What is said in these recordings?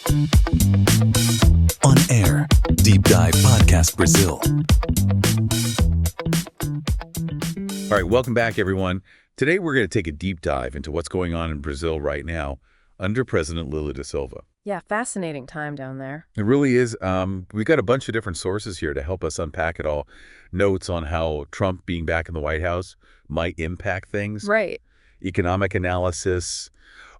On Air, Deep Dive Podcast Brazil. All right, welcome back, everyone. Today, we're going to take a deep dive into what's going on in Brazil right now under President Lula da Silva. Yeah, fascinating time down there. It really is. We've got a bunch of different sources here to help us unpack it all. Notes on how Trump being back in the White House might impact things. Right. Economic analysis.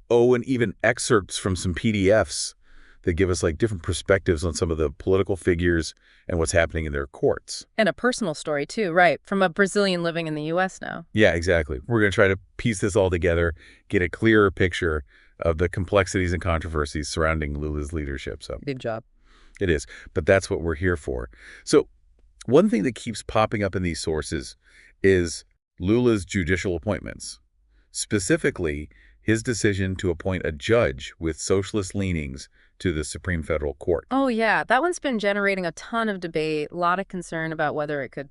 Oh, and even excerpts from some PDFs that give us like different perspectives on some of the political figures and what's happening in their courts. And a personal story, too, right? From a Brazilian living in the U.S. now. Yeah, exactly. We're going to try to piece this all together, get a clearer picture of the complexities and controversies surrounding Lula's leadership. So Good job. it is, but that's what we're here for. So one thing that keeps popping up in these sources is Lula's judicial appointments, specifically his decision to appoint a judge with socialist leanings to the Supreme Federal Court. Oh, yeah. That one's been generating a ton of debate, a lot of concern about whether it could,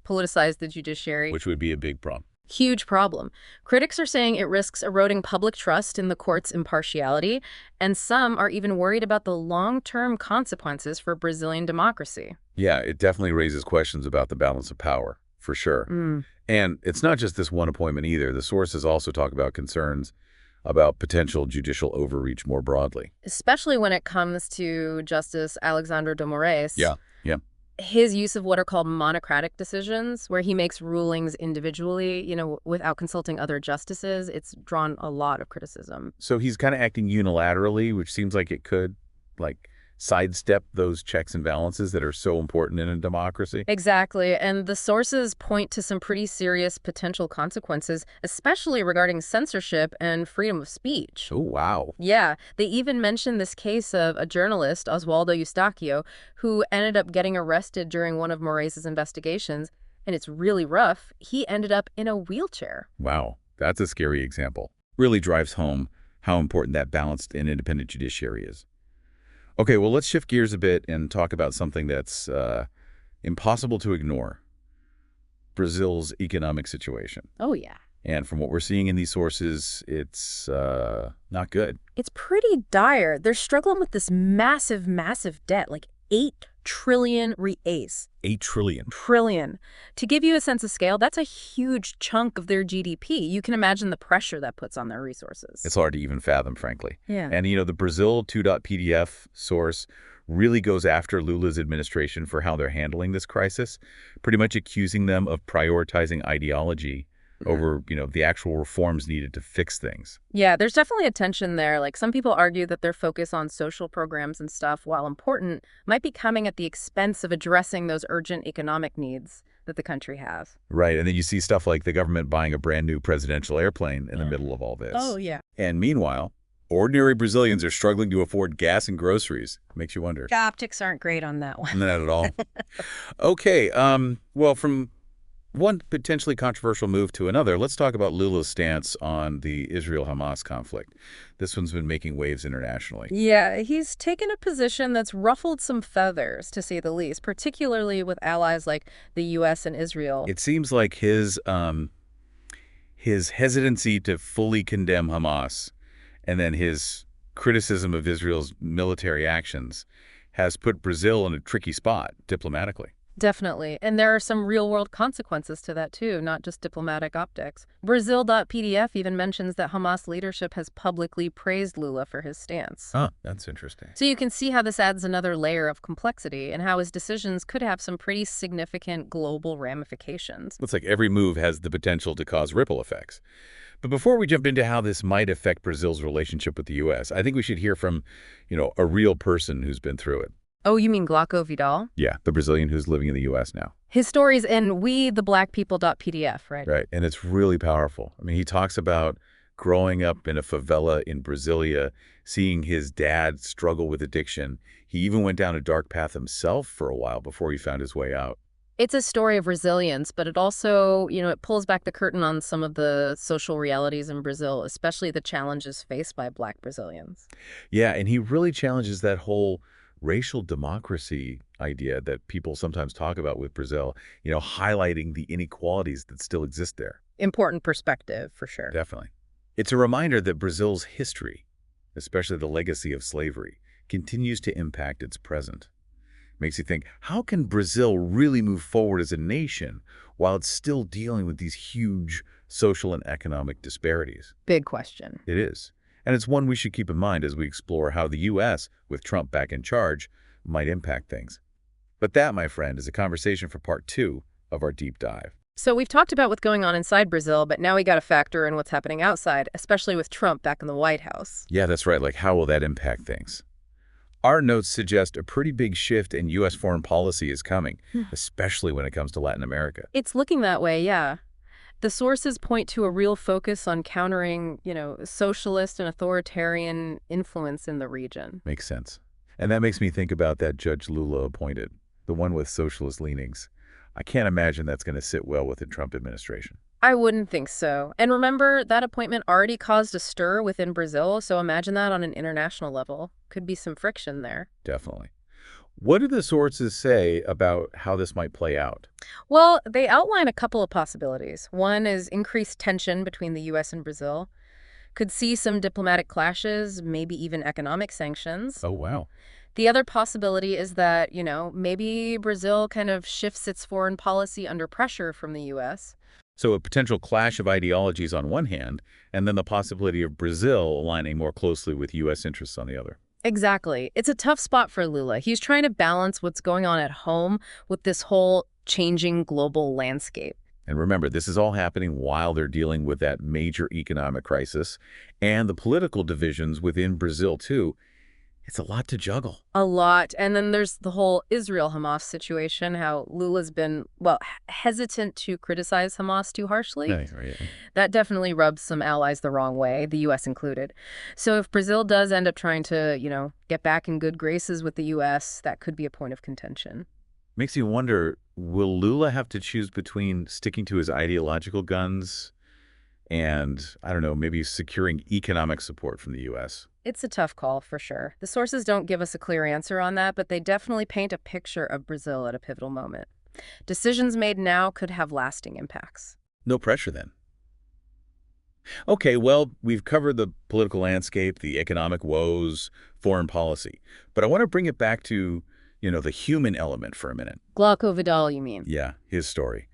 politicize the judiciary. Which would be a big problem. Huge problem. Critics are saying it risks eroding public trust in the court's impartiality, and some are even worried about the long-term consequences for Brazilian democracy. Yeah, it definitely raises questions about the balance of power, for sure. And it's not just this one appointment either. The sources also talk about concerns about potential judicial overreach more broadly. Especially when it comes to Justice Alexandre de Moraes. Yeah. His use of what are called monocratic decisions, where he makes rulings individually, without consulting other justices, it's drawn a lot of criticism. So he's kind of acting unilaterally, which seems like it could, sidestep those checks and balances that are so important in a democracy. Exactly. And the sources point to some pretty serious potential consequences, especially regarding censorship and freedom of speech. Oh, wow. Yeah. They even mentioned this case of a journalist, Oswaldo Eustáquio, who ended up getting arrested during one of Moraes' investigations. And it's really rough. He ended up in a wheelchair. Wow. That's a scary example. Really drives home how important that balanced and independent judiciary is. Okay, well, let's shift gears a bit and talk about something that's impossible to ignore. Brazil's economic situation. Oh, yeah. And from what we're seeing in these sources, it's not good. It's pretty dire. They're struggling with this massive, massive debt, like 8 trillion reais. 8 trillion. Trillion. To give you a sense of scale, that's a huge chunk of their GDP. You can imagine the pressure that puts on their resources. It's hard to even fathom, frankly. Yeah. And, the Brazil 2.pdf source really goes after Lula's administration for how they're handling this crisis, pretty much accusing them of prioritizing ideology over, the actual reforms needed to fix things. Yeah, there's definitely a tension there. Like, some people argue that their focus on social programs and stuff, while important, might be coming at the expense of addressing those urgent economic needs that the country has. Right, and then you see stuff like the government buying a brand new presidential airplane in the middle of all this. Oh, yeah. And meanwhile, ordinary Brazilians are struggling to afford gas and groceries. Makes you wonder. The optics aren't great on that one. Not at all. Okay, well, from one potentially controversial move to another, let's talk about Lula's stance on the Israel-Hamas conflict. This one's been making waves internationally. Yeah, he's taken a position that's ruffled some feathers, to say the least, particularly with allies like the U.S. and Israel. It seems like his hesitancy to fully condemn Hamas and then his criticism of Israel's military actions has put Brazil in a tricky spot diplomatically. Definitely. And there are some real-world consequences to that, too, not just diplomatic optics. Brazil.pdf even mentions that Hamas leadership has publicly praised Lula for his stance. Oh, that's interesting. So you can see how this adds another layer of complexity and how his decisions could have some pretty significant global ramifications. Looks like every move has the potential to cause ripple effects. But before we jump into how this might affect Brazil's relationship with the U.S., I think we should hear from, a real person who's been through it. Oh, you mean Glauco Vidal? Yeah, the Brazilian who's living in the U.S. now. His story's in WeTheBlackPeople.pdf, right? Right, and it's really powerful. I mean, he talks about growing up in a favela in Brasilia, seeing his dad struggle with addiction. He even went down a dark path himself for a while before he found his way out. It's a story of resilience, but it also, it pulls back the curtain on some of the social realities in Brazil, especially the challenges faced by Black Brazilians. Yeah, and he really challenges that whole racial democracy idea that people sometimes talk about with Brazil, highlighting the inequalities that still exist there. Important perspective, for sure. Definitely. It's a reminder that Brazil's history especially the legacy of slavery, continues to impact its present. Makes you think, how can Brazil really move forward as a nation while it's still dealing with these huge social and economic disparities? Big question. It is. And it's one we should keep in mind as we explore how the U.S., with Trump back in charge, might impact things. But that, my friend, is a conversation for part 2 of our deep dive. So we've talked about what's going on inside Brazil, but now we got to factor in what's happening outside, especially with Trump back in the White House. Yeah, that's right. Like, how will that impact things? Our notes suggest a pretty big shift in U.S. foreign policy is coming, especially when it comes to Latin America. It's looking that way, yeah. The sources point to a real focus on countering, socialist and authoritarian influence in the region. Makes sense. And that makes me think about that Judge Lula appointed, the one with socialist leanings. I can't imagine that's going to sit well with the Trump administration. I wouldn't think so. And remember, that appointment already caused a stir within Brazil, so imagine that on an international level. Could be some friction there. Definitely. What do the sources say about how this might play out? Well, they outline a couple of possibilities. One is increased tension between the U.S. and Brazil. Could see some diplomatic clashes, maybe even economic sanctions. Oh, wow. The other possibility is that, maybe Brazil kind of shifts its foreign policy under pressure from the U.S. So a potential clash of ideologies on one hand, and then the possibility of Brazil aligning more closely with U.S. interests on the other. Exactly. It's a tough spot for Lula. He's trying to balance what's going on at home with this whole changing global landscape. And remember, this is all happening while they're dealing with that major economic crisis and the political divisions within Brazil, too. It's a lot to juggle. A lot. And then there's the whole Israel-Hamas situation, how Lula's been, hesitant to criticize Hamas too harshly. Yeah, right. That definitely rubs some allies the wrong way, the U.S. included. So if Brazil does end up trying to, get back in good graces with the U.S., that could be a point of contention. Makes you wonder, will Lula have to choose between sticking to his ideological guns and, I don't know, maybe securing economic support from the U.S.? It's a tough call, for sure. The sources don't give us a clear answer on that, but they definitely paint a picture of Brazil at a pivotal moment. Decisions made now could have lasting impacts. No pressure, then. Okay, well, we've covered the political landscape, the economic woes, foreign policy. But I want to bring it back to, the human element for a minute. Glauco Vidal, you mean? Yeah, his story.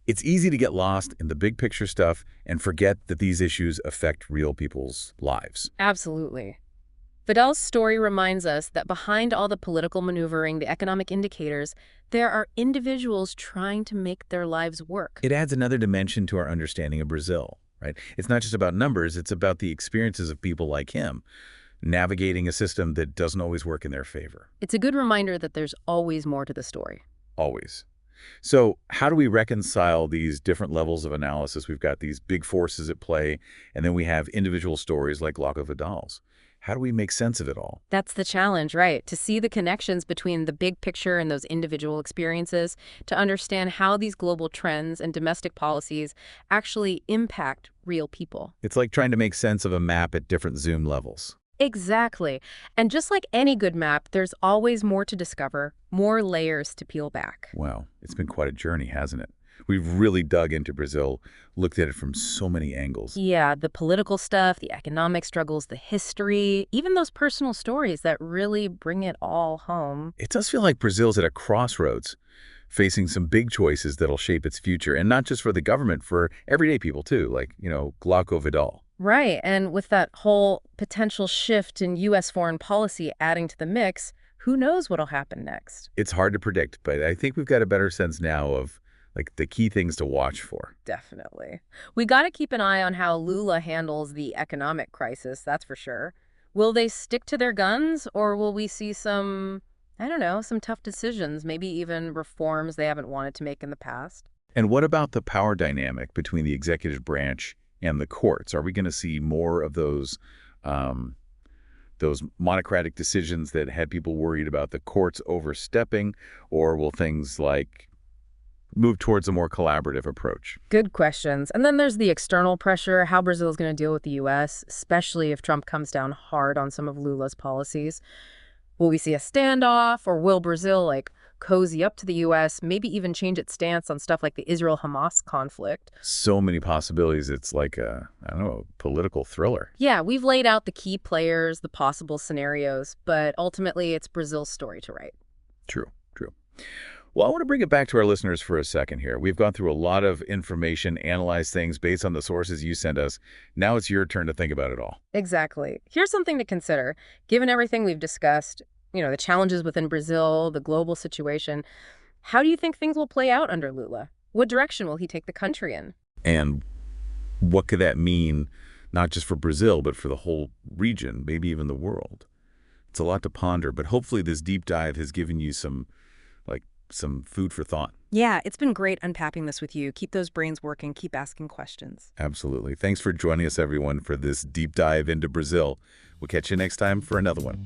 It's easy to get lost in the big picture stuff and forget that these issues affect real people's lives. Absolutely. Vidal's story reminds us that behind all the political maneuvering, the economic indicators, there are individuals trying to make their lives work. It adds another dimension to our understanding of Brazil, right? It's not just about numbers, it's about the experiences of people like him, navigating a system that doesn't always work in their favor. It's a good reminder that there's always more to the story. Always. So how do we reconcile these different levels of analysis? We've got these big forces at play, and then we have individual stories like Glauco Vidal's. How do we make sense of it all? That's the challenge, right? To see the connections between the big picture and those individual experiences, to understand how these global trends and domestic policies actually impact real people. It's like trying to make sense of a map at different zoom levels. Exactly. And just like any good map, there's always more to discover, more layers to peel back. Wow, it's been quite a journey, hasn't it? We've really dug into Brazil, looked at it from so many angles. Yeah, the political stuff, the economic struggles, the history, even those personal stories that really bring it all home. It does feel like Brazil's at a crossroads, facing some big choices that'll shape its future, and not just for the government, for everyday people too, like, Glauco Vidal. Right, and with that whole potential shift in U.S. foreign policy adding to the mix, who knows what'll happen next? It's hard to predict, but I think we've got a better sense now of the key things to watch for. Definitely. We got to keep an eye on how Lula handles the economic crisis, that's for sure. Will they stick to their guns, or will we see some tough decisions, maybe even reforms they haven't wanted to make in the past? And what about the power dynamic between the executive branch and the courts? Are we going to see more of those monocratic decisions that had people worried about the courts overstepping, or will things move towards a more collaborative approach? Good questions. And then there's the external pressure, how Brazil is going to deal with the U.S., especially if Trump comes down hard on some of Lula's policies. Will we see a standoff, or will Brazil, cozy up to the U.S., maybe even change its stance on stuff like the Israel-Hamas conflict. So many possibilities. It's like I don't know, a political thriller. Yeah, we've laid out the key players, the possible scenarios, but ultimately it's Brazil's story to write. True, true. Well, I want to bring it back to our listeners for a second here. We've gone through a lot of information, analyzed things based on the sources you sent us. Now it's your turn to think about it all. Exactly. Here's something to consider. Given everything we've discussed, the challenges within Brazil, the global situation, how do you think things will play out under Lula? What direction will he take the country in? And what could that mean, not just for Brazil, but for the whole region, maybe even the world? It's a lot to ponder, but hopefully this deep dive has given you some food for thought. Yeah, it's been great unpacking this with you. Keep those brains working. Keep asking questions. Absolutely. Thanks for joining us, everyone, for this deep dive into Brazil. We'll catch you next time for another one.